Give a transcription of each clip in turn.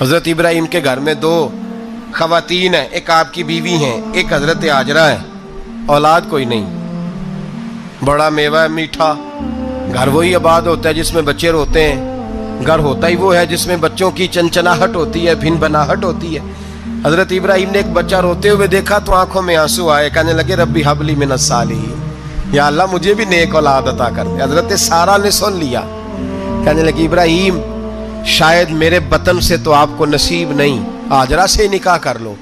حضرت ابراہیم کے گھر میں دو خواتین ہیں، ایک آپ کی بیوی ہیں، ایک حضرت ہاجرہ ہے، اولاد کوئی نہیں، بڑا میوہ ہے میٹھا، گھر وہی آباد ہوتا ہے جس میں بچے روتے ہیں، گھر ہوتا ہی وہ ہے جس میں بچوں کی چنچناہٹ ہوتی ہے، بھن بناہٹ ہوتی ہے۔ حضرت ابراہیم نے ایک بچہ روتے ہوئے دیکھا تو آنکھوں میں آنسو آئے، کہنے لگے ربی حب لی من الصالحین، یا اللہ مجھے بھی نیک اولاد عطا کر دے۔ حضرت سارہ نے سن لیا، کہنے لگی ابراہیم شاید میرے بطن سے تو آپ کو نصیب نہیں، ہاجرہ سے نکاح کر لو۔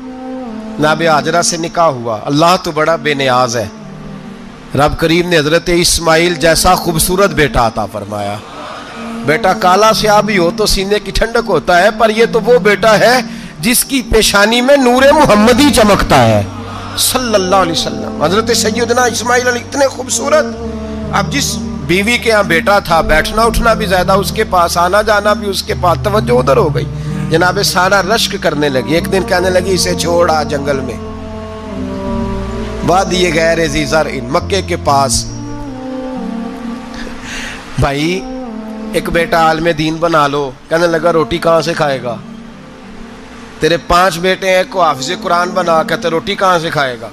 جناب ہاجرہ سے نکاح ہوا۔ اللہ تو بڑا بے نیاز ہے، رب کریم نے حضرت اسماعیل جیسا خوبصورت بیٹا عطا فرمایا۔ بیٹا کالا سیاہ بھی ہو تو سینے کی ٹھنڈک ہوتا ہے، پر یہ تو وہ بیٹا ہے جس کی پیشانی میں نور محمدی چمکتا ہے صلی اللہ علیہ وسلم۔ حضرت سیدنا اسماعیل علیہ اتنے خوبصورت، اب جس بیوی کے ہاں بیٹا تھا بیٹھنا اٹھنا بھی زیادہ اس کے پاس، آنا جانا بھی اس کے پاس، توجہ ادھر ہو گئی۔ جناب سارہ رشک کرنے لگی، ایک دن کہنے لگی اسے چھوڑا جنگل میں، وادی غیر ذی زرع مکے کے پاس۔ بھائی ایک بیٹا عالم دین بنا لو، کہنے لگا روٹی کہاں سے کھائے گا؟ تیرے 5 بیٹے ہیں، کو حافظ قرآن بنا، کہتے روٹی کہاں سے کھائے گا؟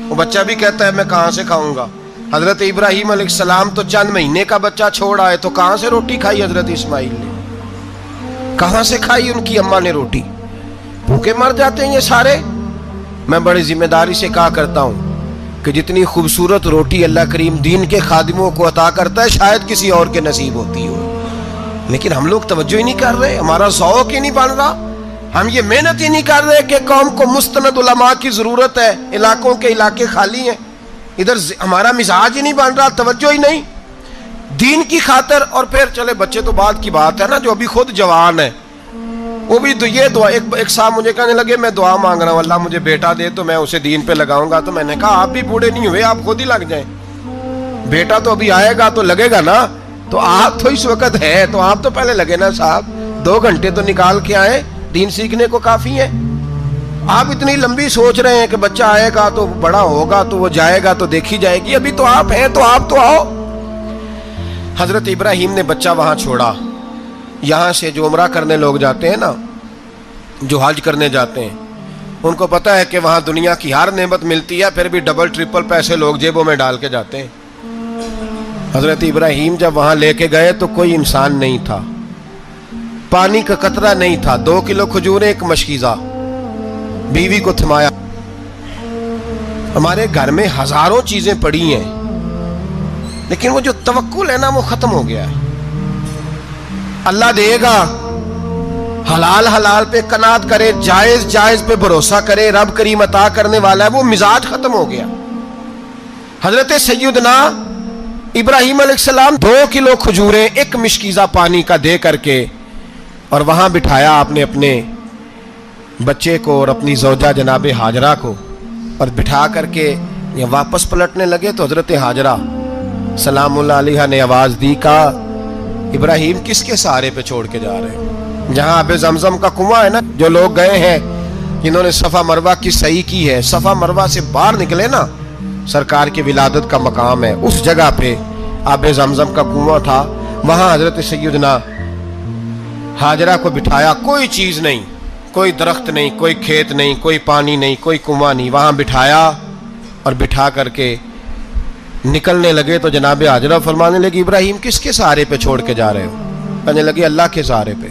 وہ بچہ بھی کہتا ہے میں کہاں سے کھاؤں گا؟ حضرت ابراہیم علیہ السلام تو چند مہینے کا بچہ چھوڑ آئے، تو کہاں سے روٹی کھائی حضرت اسماعیل نے؟ کہاں سے کھائی ان کی اماں نے روٹی؟ بھوکے مر جاتے ہیں یہ سارے۔ میں بڑی ذمہ داری سے کہا کرتا ہوں کہ جتنی خوبصورت روٹی اللہ کریم دین کے خادموں کو عطا کرتا ہے شاید کسی اور کے نصیب ہوتی ہو، لیکن ہم لوگ توجہ ہی نہیں کر رہے، ہمارا ذوق ہی نہیں بن رہا، ہم یہ محنت ہی نہیں کر رہے کہ قوم کو مستند علماء کی ضرورت ہے، علاقوں کے علاقے خالی ہیں، ادھر ہمارا مزاج ہی نہیں بن رہا، توجہ ہی نہیں دین کی خاطر۔ اور پھر چلے بچے تو بعد کی بات ہے نا، جو ابھی خود جوان ہے وہ بھی یہ دعا، ایک صاحب مجھے کہنے لگے میں دعا مانگ رہا ہوں اللہ مجھے بیٹا دے تو میں اسے دین پہ لگاؤں گا، تو میں نے کہا آپ بھی بوڑھے نہیں ہوئے، آپ خود ہی لگ جائیں، بیٹا تو ابھی آئے گا تو لگے گا نا، تو آپ تو اس وقت ہے تو آپ تو پہلے لگے نا صاحب، 2 گھنٹے تو نکال کے آئے، دین سیکھنے کو کافی ہے۔ آپ اتنی لمبی سوچ رہے ہیں کہ بچہ آئے گا تو بڑا ہوگا تو وہ جائے گا تو دیکھی جائے گی، ابھی تو آپ ہیں تو آپ تو آؤ۔ حضرت ابراہیم نے بچہ وہاں چھوڑا۔ یہاں سے جو عمرہ کرنے لوگ جاتے ہیں نا، جو حج کرنے جاتے ہیں، ان کو پتہ ہے کہ وہاں دنیا کی ہر نعمت ملتی ہے، پھر بھی ڈبل ٹرپل پیسے لوگ جیبوں میں ڈال کے جاتے ہیں۔ حضرت ابراہیم جب وہاں لے کے گئے تو کوئی انسان نہیں تھا، پانی کا قطرہ نہیں تھا، 2 کلو کھجوریں، 1 مشکیزہ، بیوی کو تھمایا۔ ہمارے گھر میں ہزاروں چیزیں پڑی ہیں، لیکن وہ جو توکل ہے نا وہ ختم ہو گیا ہے۔ اللہ دے گا، حلال حلال پہ قناعت کرے، جائز جائز پہ بھروسہ کرے، رب کریم عطا کرنے والا ہے، وہ مزاج ختم ہو گیا۔ حضرت سیدنا ابراہیم علیہ السلام 2 کلو کھجوریں، 1 مشکیزہ پانی کا دے کر کے، اور وہاں بٹھایا آپ نے اپنے بچے کو اور اپنی زوجہ جناب ہاجرہ کو، اور بٹھا کر کے یہ واپس پلٹنے لگے تو حضرت ہاجرہ سلام اللہ علیہ نے آواز دی، کہا ابراہیم کس کے سہارے پہ چھوڑ کے جا رہے ہیں؟ جہاں آب زمزم کا کنواں ہے نا، جو لوگ گئے ہیں جنہوں نے صفا مروہ کی صحیح کی ہے، صفا مروہ سے باہر نکلے نا، سرکار کی ولادت کا مقام ہے، اس جگہ پہ آب زمزم کا کنواں تھا، وہاں حضرت سیدنا ہاجرہ کو بٹھایا، کوئی چیز نہیں، کوئی درخت نہیں، کوئی کھیت نہیں، کوئی پانی نہیں، کوئی کنواں نہیں، وہاں بٹھایا اور بٹھا کر کے نکلنے لگے تو جناب ہاجرہ فرمانے لگی ابراہیم کس کے سہارے پہ چھوڑ کے جا رہے ہو؟ کہنے لگے اللہ کے سہارے پہ۔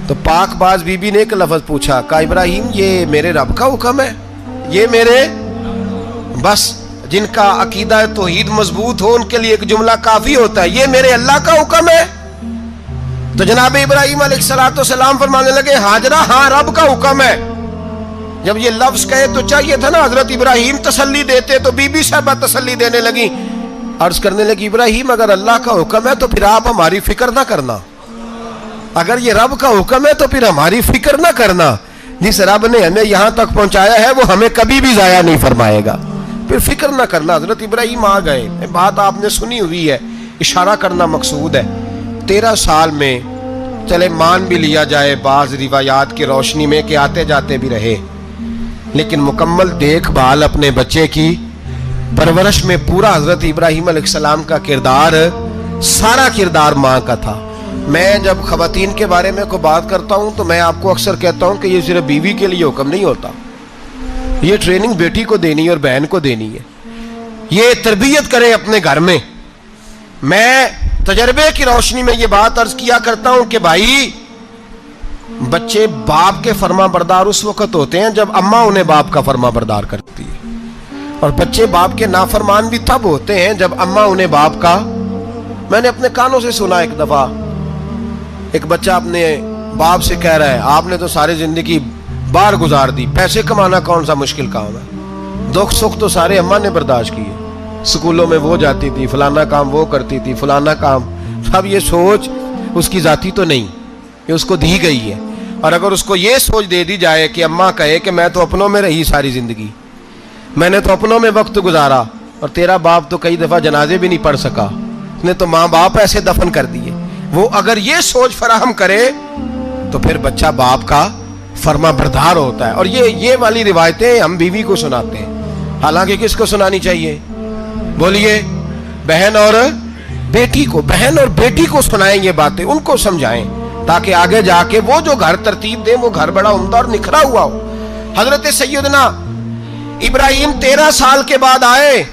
تو پاک باز بی بی نے ایک لفظ پوچھا، کہا ابراہیم یہ میرے رب کا حکم ہے، یہ میرے، بس جن کا عقیدہ توحید مضبوط ہو ان کے لیے ایک جملہ کافی ہوتا ہے، یہ میرے اللہ کا حکم ہے۔ تو جناب ابراہیم علیہ السلام فرمانے لگے ہاجرہ ہاں رب کا حکم ہے۔ جب یہ لفظ کہے تو چاہیے تھا نا حضرت ابراہیم تسلی دیتے، تو بی بی صاحبہ تسلی دینے لگی، عرض کرنے لگی ابراہیم اگر اللہ کا حکم ہے تو پھر آپ ہماری فکر نہ کرنا، اگر یہ رب کا حکم ہے تو پھر ہماری فکر نہ کرنا، جس رب نے ہمیں یہاں تک پہنچایا ہے وہ ہمیں کبھی بھی ضائع نہیں فرمائے گا، پھر فکر نہ کرنا۔ حضرت ابراہیم آ گئے، بات آپ نے سنی ہوئی ہے، اشارہ کرنا مقصود ہے۔ 13 سال میں چلے مان بھی لیا جائے بعض روایات کی روشنی میں کہ آتے جاتے بھی رہے، لیکن مکمل دیکھ بھال اپنے بچے کی پرورش میں پورا حضرت ابراہیم علیہ السلام کا کردار، سارا کردار ماں کا تھا۔ میں جب خواتین کے بارے میں کوئی بات کرتا ہوں تو میں آپ کو اکثر کہتا ہوں کہ یہ صرف بیوی کے لیے حکم نہیں ہوتا، یہ ٹریننگ بیٹی کو دینی ہے اور بہن کو دینی ہے، یہ تربیت کریں اپنے گھر میں۔ میں تجربے کی روشنی میں یہ بات عرض کیا کرتا ہوں کہ بھائی بچے باپ کے فرما بردار اس وقت ہوتے ہیں جب اماں انہیں باپ کا فرما بردار کرتی ہے، اور بچے باپ کے نافرمان بھی تب ہوتے ہیں جب اماں انہیں باپ کا۔ میں نے اپنے کانوں سے سنا ایک دفعہ ایک بچہ اپنے باپ سے کہہ رہا ہے آپ نے تو ساری زندگی باہر گزار دی، پیسے کمانا کون سا مشکل کام ہے، دکھ سکھ تو سارے اماں نے برداشت کیے، اسکولوں میں وہ جاتی تھی، فلانا کام وہ کرتی تھی، فلانا کام۔ اب یہ سوچ اس کی ذاتی تو نہیں، یہ اس کو دی گئی ہے، اور اگر اس کو یہ سوچ دے دی جائے کہ اماں کہے کہ میں تو اپنوں میں رہی ساری زندگی، میں نے تو اپنوں میں وقت گزارا، اور تیرا باپ تو کئی دفعہ جنازے بھی نہیں پڑھ سکا، اس نے تو ماں باپ ایسے دفن کر دیے، وہ اگر یہ سوچ فراہم کرے تو پھر بچہ باپ کا فرما بردار ہوتا ہے۔ اور یہ والی روایتیں ہم بیوی کو سناتے ہیں، حالانکہ کس کو سنانی چاہیے؟ بولیے، بہن اور بیٹی کو، بہن اور بیٹی کو سنائیں یہ باتیں، ان کو سمجھائیں تاکہ آگے جا کے وہ جو گھر ترتیب دیں وہ گھر بڑا عمدہ اور نکھرا ہوا ہو۔ حضرت سیدنا ابراہیم 13 سال کے بعد آئے،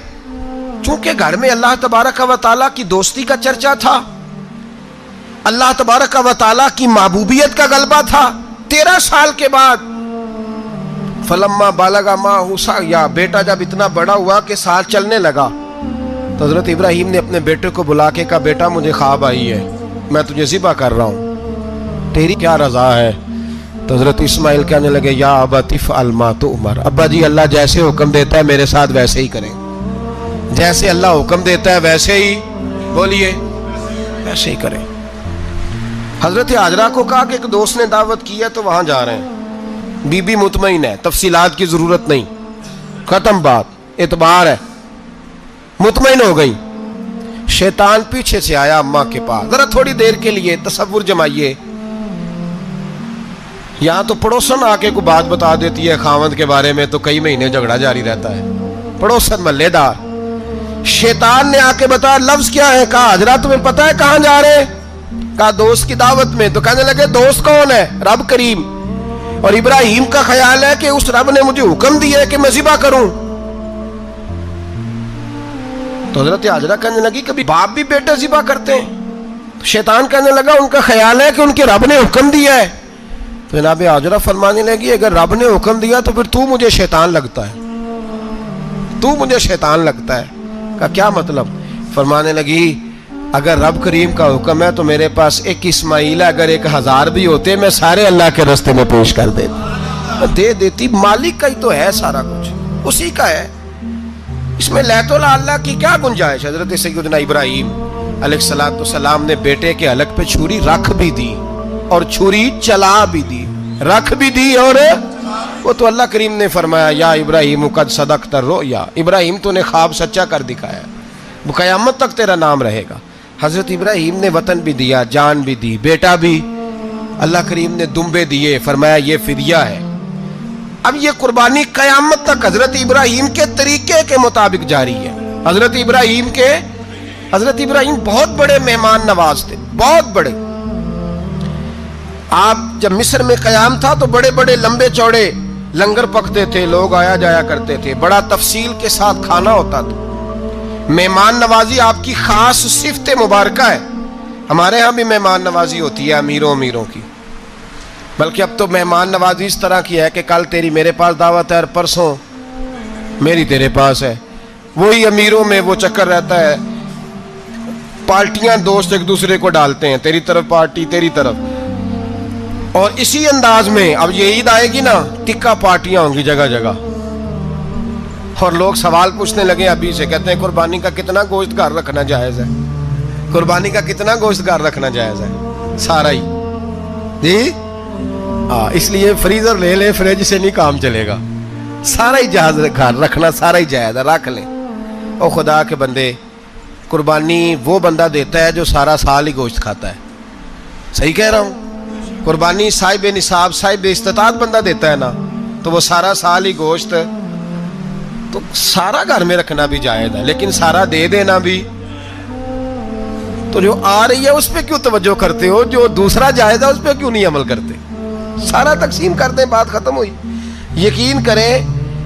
چونکہ گھر میں اللہ تبارک و تعالیٰ کی دوستی کا چرچا تھا، اللہ تبارک و تعالیٰ کی محبوبیت کا غلبہ تھا۔ 13 سال کے بعد فلما بالغ معہ السعی، بیٹا جب اتنا بڑا ہوا کہ ساتھ چلنے لگا تو حضرت ابراہیم نے اپنے بیٹے کو بلا کے کہا بیٹا مجھے خواب آئی ہے، میں تجھے ذبح کر رہا ہوں، تیری کیا رضا ہے؟ تو حضرت اسماعیل کہنے لگے یا ابت افعل ما تؤمر، ابا جی اللہ جیسے حکم دیتا ہے میرے ساتھ ویسے ہی کریں، جیسے اللہ حکم دیتا ہے ویسے ہی، بولیے، ویسے ہی کریں۔ حضرت حاجرہ کو کہا کہ ایک دوست نے دعوت کی ہے تو وہاں جا رہے ہیں، بی بی مطمئن ہے، تفصیلات کی ضرورت نہیں، ختم بات، اعتبار ہے، مطمئن ہو گئی۔ شیطان پیچھے سے آیا اماں کے پاس، ذرا تھوڑی دیر کے لیے تصور جمائیے، یہاں تو پڑوسن آ کے کوئی بات بتا دیتی ہے خاوند کے بارے میں تو کئی مہینے جھگڑا جاری رہتا ہے، پڑوسن محلے دار۔ شیطان نے آ کے بتایا لفظ کیا ہے؟ کہا حاجرہ تمہیں پتا ہے کہاں جا رہے؟ کہا دوست کی دعوت میں۔ تو کہنے لگے دوست کون ہے؟ رب کریم، اور ابراہیم کا خیال ہے کہ اس رب نے مجھے حکم دیا ہے کہ میں ذبح کروں۔ تو حضرت حاجرہ کہنے لگی کبھی باپ بھی بیٹے ذبح کرتے ہیں؟ تو شیطان کہنے لگا ان کا خیال ہے کہ ان کے رب نے حکم دیا ہے۔ تو جناب حاجرہ فرمانے لگی اگر رب نے حکم دیا تو پھر تو مجھے شیطان لگتا ہے، تو مجھے شیطان لگتا ہے۔ کہا کیا مطلب؟ فرمانے لگی اگر رب کریم کا حکم ہے تو میرے پاس ایک اسماعیل ہے، اگر 1000 بھی ہوتے میں سارے اللہ کے راستے میں پیش کر دیتی، دے دیتی، مالک کا ہی تو ہے سارا کچھ، اسی کا ہے، اس میں لیت اللہ کی کیا گنجائش؟ حضرت سیدنا ابراہیم علیہ السلام نے بیٹے کے حلق پہ چھری رکھ بھی دی اور چھری چلا بھی دی، رکھ بھی دی، اور وہ تو اللہ کریم نے فرمایا یا ابراہیم قد صدقت الرؤیا، ابراہیم تو نے خواب سچا کر دکھایا، وہ قیامت تک تیرا نام رہے گا۔ حضرت ابراہیم نے وطن بھی دیا، جان بھی دی، بیٹا بھی، اللہ کریم نے دمبے دیے، فرمایا یہ فدیہ ہے۔ اب یہ قربانی قیامت تک حضرت ابراہیم کے طریقے کے مطابق جاری ہے۔ حضرت ابراہیم بہت بڑے مہمان نواز تھے، بہت بڑے۔ آپ جب مصر میں قیام تھا تو بڑے بڑے لمبے چوڑے لنگر پکتے تھے، لوگ آیا جایا کرتے تھے، بڑا تفصیل کے ساتھ کھانا ہوتا تھا۔ مہمان نوازی آپ کی خاص صفت مبارکہ ہے، ہمارے ہاں بھی مہمان نوازی ہوتی ہے امیروں کی، بلکہ اب تو مہمان نوازی اس طرح کی ہے کہ کل تیری میرے پاس دعوت ہے اور پرسوں میری تیرے پاس ہے، وہی امیروں میں وہ چکر رہتا ہے، پارٹیاں دوست ایک دوسرے کو ڈالتے ہیں، تیری طرف پارٹی تیری طرف، اور اسی انداز میں اب یہ عید آئے گی نا ٹکا پارٹیاں ہوں گی جگہ جگہ، اور لوگ سوال پوچھنے لگے ابھی سے، کہتے ہیں قربانی کا کتنا گوشت گھر رکھنا جائز ہے؟ قربانی کا کتنا گوشت گھر رکھنا جائز ہے؟ سارا ہی جی، اس لیے فریزر لے لے، فریج سے نہیں کام چلے گا، سارا ہی جہاز گھر رکھنا سارا ہی جائز ہے، رکھ لیں۔ او خدا کے بندے، قربانی وہ بندہ دیتا ہے جو سارا سال ہی گوشت کھاتا ہے، صحیح کہہ رہا ہوں؟ قربانی صاحب نصاب صاحب استطاعت بندہ دیتا ہے نا، تو وہ سارا سال ہی گوشت، تو سارا گھر میں رکھنا بھی جائز ہے، لیکن سارا دے دینا بھی تو جو آ رہی ہے اس پہ کیوں توجہ کرتے ہو؟ جو دوسرا جائز ہے اس پہ کیوں نہیں عمل کرتے؟ سارا تقسیم کر دیں، بات ختم ہوئی۔ یقین کریں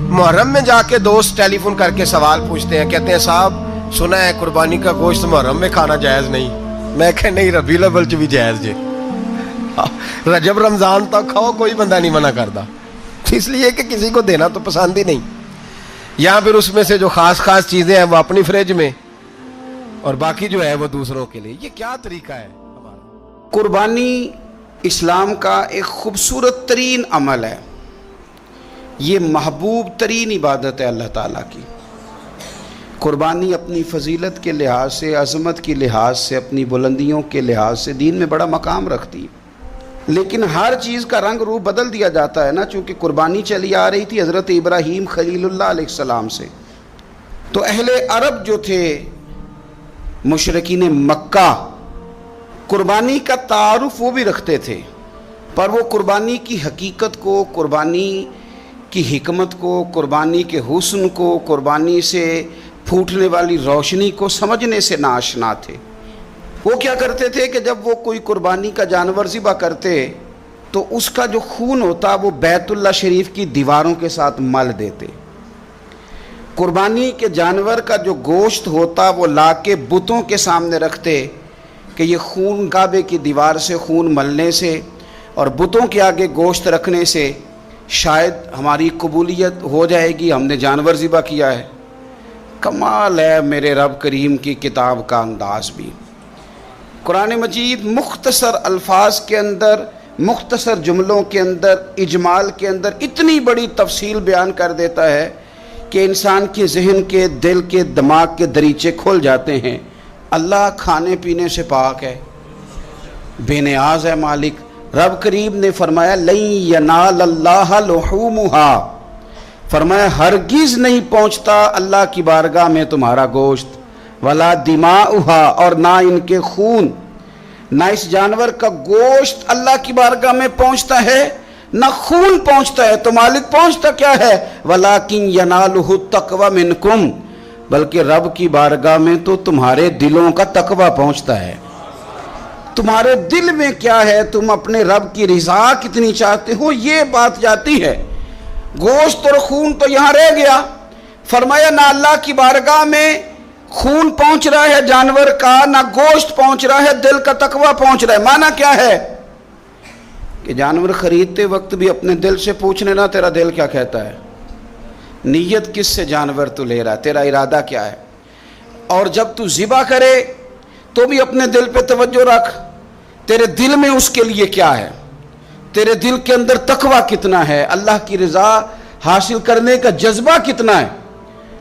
محرم میں جا کے دوست ٹیلی فون کر کے سوال پوچھتے ہیں، کہتے ہیں صاحب سنا ہے قربانی کا گوشت محرم میں کھانا جائز نہیں۔ میں کہ نہیں، ربیع الاول چ بھی جائز جے، رجب رمضان تک کھاؤ، کوئی بندہ نہیں منع کرتا، اس لیے کہ کسی کو دینا تو پسند ہی نہیں، یا پھر اس میں سے جو خاص خاص چیزیں ہیں وہ اپنی فریج میں اور باقی جو ہے وہ دوسروں کے لیے۔ یہ کیا طریقہ ہے ہمارا؟ قربانی اسلام کا ایک خوبصورت ترین عمل ہے، یہ محبوب ترین عبادت ہے اللہ تعالیٰ کی۔ قربانی اپنی فضیلت کے لحاظ سے، عظمت کے لحاظ سے، اپنی بلندیوں کے لحاظ سے دین میں بڑا مقام رکھتی ہے، لیکن ہر چیز کا رنگ روپ بدل دیا جاتا ہے نا، چونکہ قربانی چلی آ رہی تھی حضرت ابراہیم خلیل اللہ علیہ السلام سے، تو اہل عرب جو تھے مشرکین مکہ قربانی کا تعارف وہ بھی رکھتے تھے، پر وہ قربانی کی حقیقت کو، قربانی کی حکمت کو، قربانی کے حسن کو، قربانی سے پھوٹنے والی روشنی کو سمجھنے سے ناآشنا تھے۔ وہ کیا کرتے تھے کہ جب وہ کوئی قربانی کا جانور ذبح کرتے تو اس کا جو خون ہوتا وہ بیت اللہ شریف کی دیواروں کے ساتھ مل دیتے۔ قربانی کے جانور کا جو گوشت ہوتا وہ لا کے بتوں کے سامنے رکھتے کہ یہ خون کعبے کی دیوار سے خون ملنے سے اور بتوں کے آگے گوشت رکھنے سے شاید ہماری قبولیت ہو جائے گی، ہم نے جانور ذبح کیا ہے۔ کمال ہے میرے رب کریم کی کتاب کا انداز بھی۔ قرآن مجید مختصر الفاظ کے اندر، مختصر جملوں کے اندر، اجمال کے اندر اتنی بڑی تفصیل بیان کر دیتا ہے کہ انسان کے ذہن کے، دل کے، دماغ کے دریچے کھل جاتے ہیں۔ اللہ کھانے پینے سے پاک ہے، بے نیاز ہے مالک۔ رب کریم نے فرمایا لن ینال اللہ لحومہا، فرمایا ہرگز نہیں پہنچتا اللہ کی بارگاہ میں تمہارا گوشت، ولا دماؤہا، اور نہ ان کے خون، نہ اس جانور کا گوشت اللہ کی بارگاہ میں پہنچتا ہے، نہ خون پہنچتا ہے، تو مالک پہنچتا کیا ہے؟ ولیکن ینالہ التقوی منکم، بلکہ رب کی بارگاہ میں تو تمہارے دلوں کا تقوی پہنچتا ہے۔ تمہارے دل میں کیا ہے، تم اپنے رب کی رضا کتنی چاہتے ہو، یہ بات جاتی ہے۔ گوشت اور خون تو یہاں رہ گیا، فرمایا نہ اللہ کی بارگاہ میں خون پہنچ رہا ہے جانور کا، نہ گوشت پہنچ رہا ہے، دل کا تقوی پہنچ رہا ہے۔ معنی کیا ہے کہ جانور خریدتے وقت بھی اپنے دل سے پوچھنے نا تیرا دل کیا کہتا ہے، نیت کس سے جانور تو لے رہا ہے، تیرا ارادہ کیا ہے، اور جب تو ذبح کرے تو بھی اپنے دل پہ توجہ رکھ، تیرے دل میں اس کے لیے کیا ہے، تیرے دل کے اندر تقوی کتنا ہے، اللہ کی رضا حاصل کرنے کا جذبہ کتنا ہے۔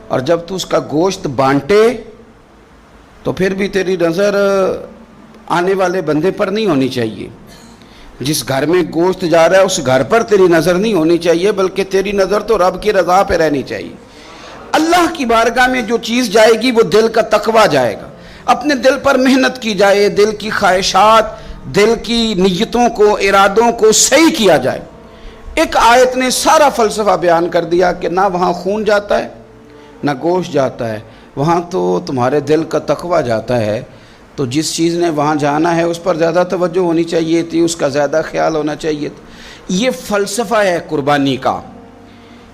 اور جب تو اس کا گوشت بانٹے تو پھر بھی تیری نظر آنے والے بندے پر نہیں ہونی چاہیے، جس گھر میں گوشت جا رہا ہے اس گھر پر تیری نظر نہیں ہونی چاہیے، بلکہ تیری نظر تو رب کی رضا پہ رہنی چاہیے۔ اللہ کی بارگاہ میں جو چیز جائے گی وہ دل کا تقوی جائے گا، اپنے دل پر محنت کی جائے، دل کی خواہشات، دل کی نیتوں کو، ارادوں کو صحیح کیا جائے۔ ایک آیت نے سارا فلسفہ بیان کر دیا کہ نہ وہاں خون جاتا ہے نہ گوشت جاتا ہے، وہاں تو تمہارے دل کا تقوی جاتا ہے، تو جس چیز نے وہاں جانا ہے اس پر زیادہ توجہ ہونی چاہیے تھی، اس کا زیادہ خیال ہونا چاہیے تھا۔ یہ فلسفہ ہے قربانی کا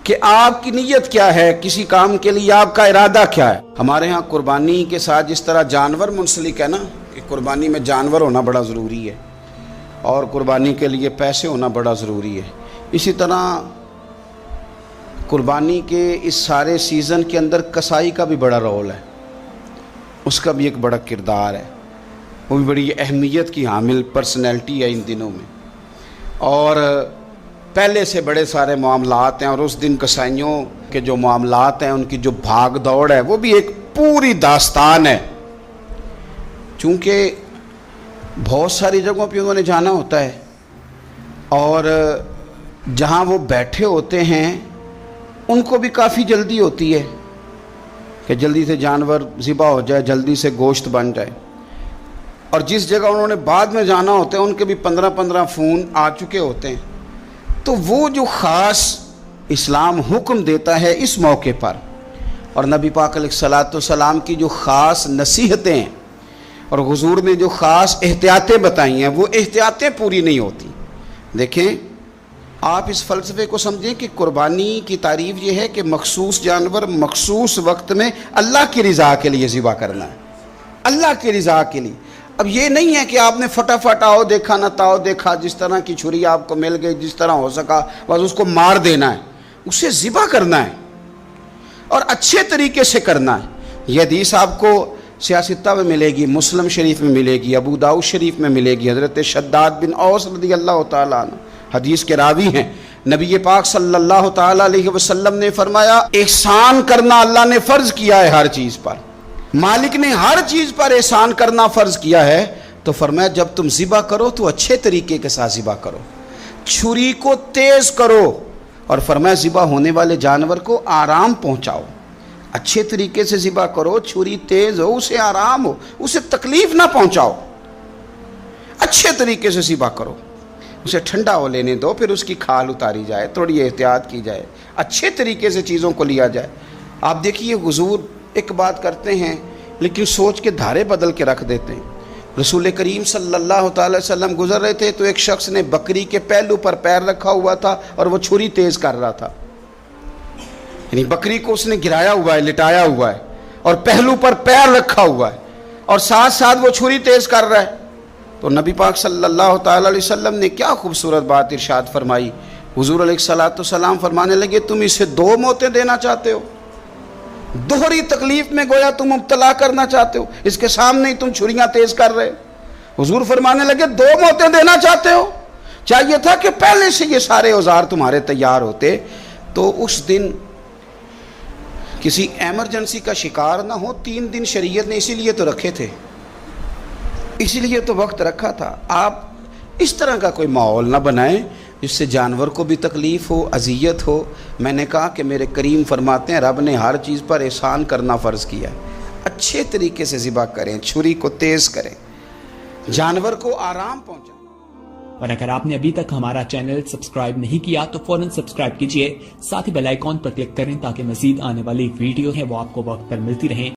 کہ آپ کی نیت کیا ہے، کسی کام کے لیے آپ کا ارادہ کیا ہے۔ ہمارے ہاں قربانی کے ساتھ جس طرح جانور منسلک ہے نا، کہ قربانی میں جانور ہونا بڑا ضروری ہے اور قربانی کے لیے پیسے ہونا بڑا ضروری ہے، اسی طرح قربانی کے اس سارے سیزن کے اندر کسائی کا بھی بڑا رول ہے، اس کا بھی ایک بڑا کردار ہے، وہ بھی بڑی اہمیت کی حامل پرسنالٹی ہے ان دنوں میں، اور پہلے سے بڑے سارے معاملات ہیں، اور اس دن کسائیوں کے جو معاملات ہیں ان کی جو بھاگ دوڑ ہے وہ بھی ایک پوری داستان ہے، چونکہ بہت ساری جگہوں پہ انہوں نے جانا ہوتا ہے، اور جہاں وہ بیٹھے ہوتے ہیں ان کو بھی کافی جلدی ہوتی ہے کہ جلدی سے جانور ذبح ہو جائے، جلدی سے گوشت بن جائے، اور جس جگہ انہوں نے بعد میں جانا ہوتا ہے ان کے بھی 15 فون آ چکے ہوتے ہیں، تو وہ جو خاص اسلام حکم دیتا ہے اس موقع پر، اور نبی پاک علیہ الصلوۃ والسلام کی جو خاص نصیحتیں ہیں اور حضور نے جو خاص احتیاطیں بتائی ہیں وہ احتیاطیں پوری نہیں ہوتی. دیکھیں آپ اس فلسفے کو سمجھیں کہ قربانی کی تعریف یہ ہے کہ مخصوص جانور مخصوص وقت میں اللہ کی رضا کے لیے ذبح کرنا ہے, اللہ کی رضا کے لیے. اب یہ نہیں ہے کہ آپ نے فٹافٹ آؤ دیکھا نہ تاؤ دیکھا, جس طرح کی چھری آپ کو مل گئی جس طرح ہو سکا بس اس کو مار دینا ہے. اسے ذبح کرنا ہے اور اچھے طریقے سے کرنا ہے. یہ حدیث آپ کو سیاستہ میں ملے گی, مسلم شریف میں ملے گی, ابو داؤد شریف میں ملے گی. حضرت شداد بن اوس رضی اللہ تعالیٰ عنہ حدیث کے راوی ہیں. نبی پاک صلی اللہ تعالیٰ علیہ وسلم نے فرمایا احسان کرنا اللہ نے فرض کیا ہے ہر چیز پر, مالک نے ہر چیز پر احسان کرنا فرض کیا ہے. تو فرمایا جب تم ذبح کرو تو اچھے طریقے کے ساتھ ذبح کرو, چھری کو تیز کرو, اور فرمایا ذبح ہونے والے جانور کو آرام پہنچاؤ. اچھے طریقے سے ذبح کرو, چھری تیز ہو, اسے آرام ہو, اسے تکلیف نہ پہنچاؤ. اچھے طریقے سے ذبح کرو, اسے ٹھنڈا ہو لینے دو, پھر اس کی کھال اتاری جائے, تھوڑی احتیاط کی جائے, اچھے طریقے سے چیزوں کو لیا جائے. آپ دیکھیے حضور ایک بات کرتے ہیں لیکن سوچ کے دھارے بدل کے رکھ دیتے ہیں. رسول کریم صلی اللہ تعالی وسلم گزر رہے تھے تو ایک شخص نے بکری کے پہلو پر پیر رکھا ہوا تھا اور وہ چھری تیز کر رہا تھا. یعنی بکری کو اس نے گرایا ہوا ہے, لٹایا ہوا ہے, اور پہلو پر پیر رکھا ہوا ہے, اور ساتھ ساتھ وہ چھری تیز کر رہا ہے. تو نبی پاک صلی اللہ تعالی علیہ وسلم نے کیا خوبصورت بات ارشاد فرمائی. حضور علیہ الصلوۃ والسلام فرمانے لگے تم اسے 2 موتیں دینا چاہتے ہو, دوہری تکلیف میں گویا تم مبتلا کرنا چاہتے ہو, اس کے سامنے ہی تم چھریاں تیز کر رہے. حضور فرمانے لگے 2 موتیں دینا چاہتے ہو, چاہیے تھا کہ پہلے سے یہ سارے اوزار تمہارے تیار ہوتے تو اس دن کسی ایمرجنسی کا شکار نہ ہو. 3 دن شریعت نے اسی لیے تو رکھے تھے, اسی لیے تو وقت رکھا تھا. آپ اس طرح کا کوئی ماحول نہ بنائیں جس سے جانور کو بھی تکلیف ہو, اذیت ہو. میں نے کہا کہ میرے کریم فرماتے ہیں رب نے ہر چیز پر احسان کرنا فرض کیا ہے. اچھے طریقے سے ذبح کریں, چھری کو تیز کریں, جانور کو آرام پہنچائیں. اور اگر آپ نے ابھی تک ہمارا چینل سبسکرائب نہیں کیا تو فوراً سبسکرائب کیجئے, ساتھ ہی بیل آئیکن پر کلک کریں تاکہ مزید آنے والی ویڈیو ہیں وہ آپ کو وقت پر ملتی رہیں.